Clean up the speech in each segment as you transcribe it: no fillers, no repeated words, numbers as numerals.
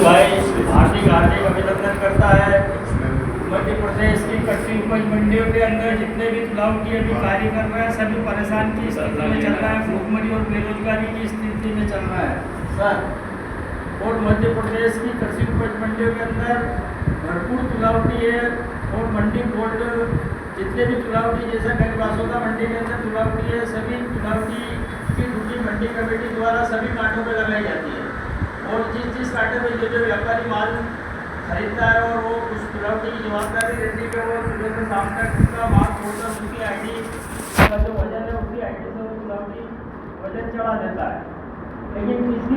भाई हार्दिक अभिनंदन करता है। मध्य प्रदेश की कृषि उपज मंडियों के अंदर जितने भी तुलावटी अभी कार्य कर रहे हैं सभी परेशान की स्थिति में चल रहा है, भूखमरी और बेरोजगारी की स्थिति में चल रहा है सर। और मध्य प्रदेश की कृषि उपज मंडियों के अंदर भरपूर तुलावटी है और मंडी बोर्ड जितने भी तुलावटी जैसे गरीबासोदा मंडी के अंदर तुलावटी है, सभी तुलावटी की ड्यूटी मंडी कमेटी द्वारा सभी कांटों पर लगाई जाती है। और जिस कांटे में जो व्यापारी माल खरीदता है और वो उस तुलावटी की जवाबदारी रहती है कि वो सुबह से शाम तक उसका माल छोड़कर उसकी आईडी का जो वजन है उसकी आईडी से वो तुलावटी वजन चढ़ा देता है। लेकिन किसी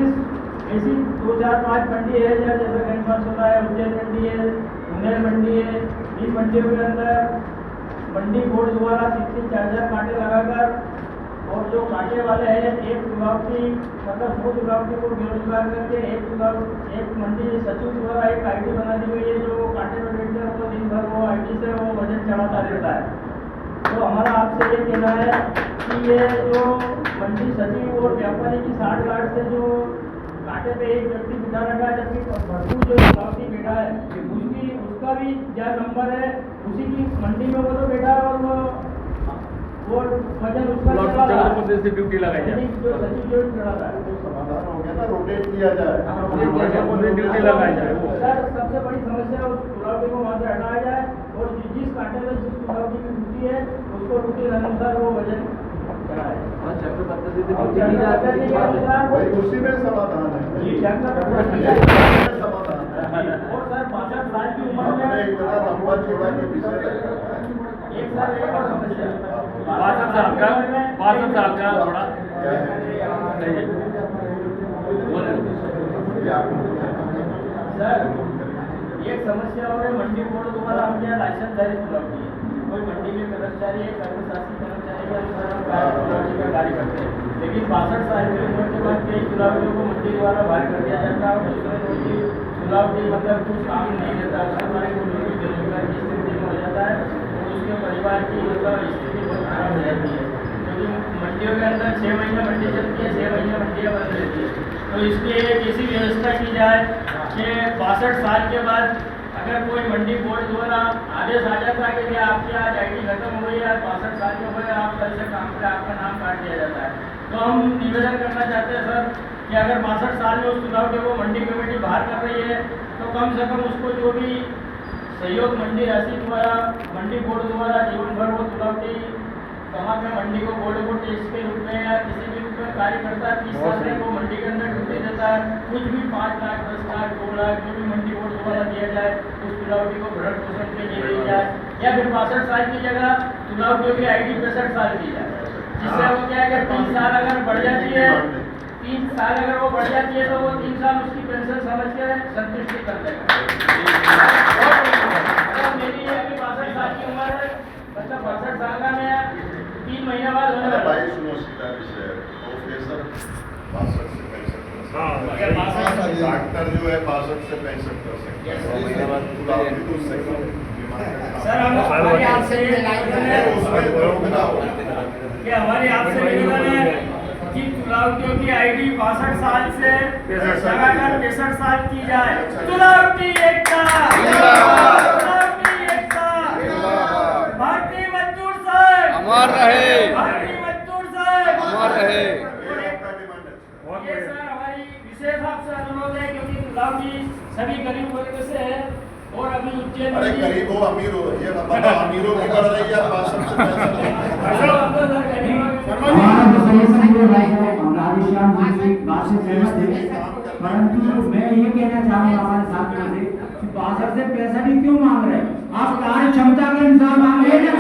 ऐसी 2-4-5 मंडी है जैसे गरीबासोदा है, उज्जैन मंडी है, मुंगेर मंडी है, इन मंडियों के अंदर मंडी बोर्ड द्वारा 3-4 कांटे लगाकर और जो कांटे वाले हैं एक तुलावटी मतलब 100 तुलावटी को बेरोजगार करके एक मंडी सचिव द्वारा एक आईडी बना दी गई है जो कांटे में बैठते हैं वो दिन भर वो आईडी से वो वजन चढ़ाता रहता है। तो हमारा आपसे ये कहना है कि ये जो मंडी सचिव और व्यापारी की साठ गांठ से जो कांटे पे एक व्यक्ति बिठा रखा है जबकि भरपूर जो तुलावटी बैठा है उसका भी क्या नंबर है, उसी की मंडी में वो तो बैठा है और वो वजन उसका ड्यूटी लगाई जाए जो सचिव जो चढ़ा रहा है वो समाधान हो गया ना, रोटेट किया जाए, ड्यूटी लगाई जाए। सर सबसे बड़ी समस्या उस तुलावटी को वहाँ से हटाया जाए और जिस कांटे में जिस तुलावटी की ड्यूटी है उसको ड्यूटी अनुसार वो वजन कराए। उसी में समाधान है और सर 65 साल की उम्र में इतना लंबा चौड़ा के विषय एक साल एक और समस्या 62 साल का थोड़ा सर एक समस्या और है मंडी बोर्ड द्वारा हम क्या लाइसेंस जारी तुलावटी है, कोई मंडी में कर्मचारी है कर्मशासी कर्मचारी के अनुसार तुलावटी का कार्य करते हैं, लेकिन 62 साल की उम्र के बाद कई तुलावटियों को मंडी द्वारा बाहर कर दिया जाता है और दूसरे रोजी तुलावटी मतलब कुछ काम नहीं देता, उसके हमारे को बेरोजगार की स्थिति में हो जाता है और उसके परिवार की मतलब स्थिति बहुत खराब हो जाती है क्योंकि मंडियों के अंदर 6 महीने मंडी चलती है, 6 महीने मंडियाँ बंद रहती है। तो इसलिए एक ऐसी व्यवस्था की जाए कि 62 साल के बाद अगर कोई मंडी बोर्ड द्वारा आदेश आ जाता है कि आपकी आज आईडी खत्म हो गई है, 62 साल के हो गए, आप कल से काम पे आपका नाम काट दिया जाता है। तो हम निवेदन करना चाहते हैं सर कि अगर 62 साल में उस तुलावटी को मंडी कमेटी बाहर कर रही है तो कम से कम उसको जो भी सहयोग मंडी राशि द्वारा मंडी बोर्ड द्वारा जीवन भर वो तुलावटी कमा के मंडी को बोर्ड को टेस्ट के रूप में या किसी भी रूप में कार्य करता है, 30 साल तक वो मंडी के अंदर ड्यूटी देता है, कुछ भी 5 लाख 10 लाख 2 लाख जो भी मंडी बोर्ड द्वारा दिया जाए उस तुलावटी को भरण पोषण के लिए दी जाए या फिर 62 साल की जगह तुलावटियों की आईडी 65 साल की जाए, जिससे वो क्या है कि 3 साल अगर बढ़ जाती है 3 साल अगर वो बढ़ जाती है तो वो 3 साल उसकी पेंशन समझ के संतुष्टि कर देगा। मेरी अभी 62 साल की उम्र है, मतलब 62 साल का मैं 3 महीने बाद होने वाला है। सुनो सीधा विषय प्रोफेसर 62 से 65 डॉक्टर जो है 62 से 65 कर सकते हैं। सर हम हमारी आपसे निवेदन है कि तुलावटियों की आईडी 62 साल से लगाकर 63 साल की जाए। तुलावटी एकता, तुलावटी एकता, भारतीय मजदूर संघ अमर रहे, भारतीय मजदूर संघ अमर रहे। ये सर हमारी विशेष आपसे अनुरोध है क्योंकि तुलावटी सभी गरीब वर्ग से है और अभी उज्जैन अरे गरीब हो अमीर हो ये बताओ, अमीरों की बढ़ रही है 62 से 65। परंतु मैं ये कहना चाहूंगा हमारे साथियों से कि 62 से 65 ही क्यों मांग रहे हैं, आप कार्य क्षमता के अनुसार मांग रहे हैं।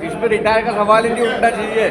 इसमें रिटायर का सवाल ही नहीं उठना चाहिए।